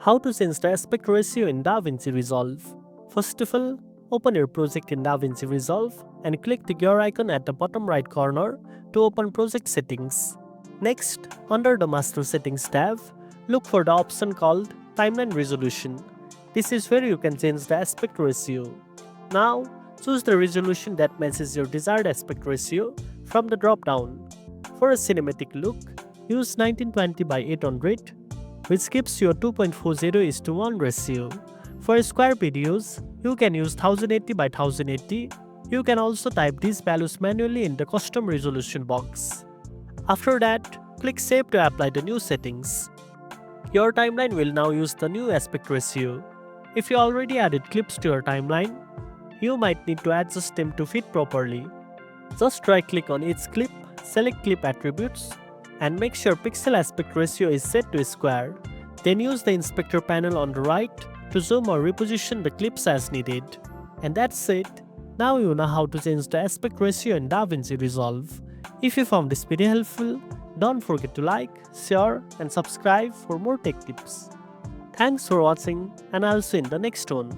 How to change the aspect ratio in DaVinci Resolve. First of all, open your project in DaVinci Resolve and click the gear icon at the bottom right corner to open project settings. Next, under the Master Settings tab, look for the option called Timeline Resolution. This is where you can change the aspect ratio. Now, choose the resolution that matches your desired aspect ratio from the drop-down. For a cinematic look, use 1920 by 800, which gives you a 2.40:1 ratio. For square videos, you can use 1080 by 1080. You can also type these values manually in the custom resolution box. After that, click Save to apply the new settings. Your timeline will now use the new aspect ratio. If you already added clips to your timeline, you might need to adjust them to fit properly. Just right-click on each clip, select Clip Attributes, and make sure Pixel Aspect Ratio is set to square. Then use the Inspector panel on the right to zoom or reposition the clips as needed. And that's it. Now you know how to change the aspect ratio in DaVinci Resolve. If you found this video helpful, don't forget to like, share, and subscribe for more tech tips. Thanks for watching, and I'll see you in the next one.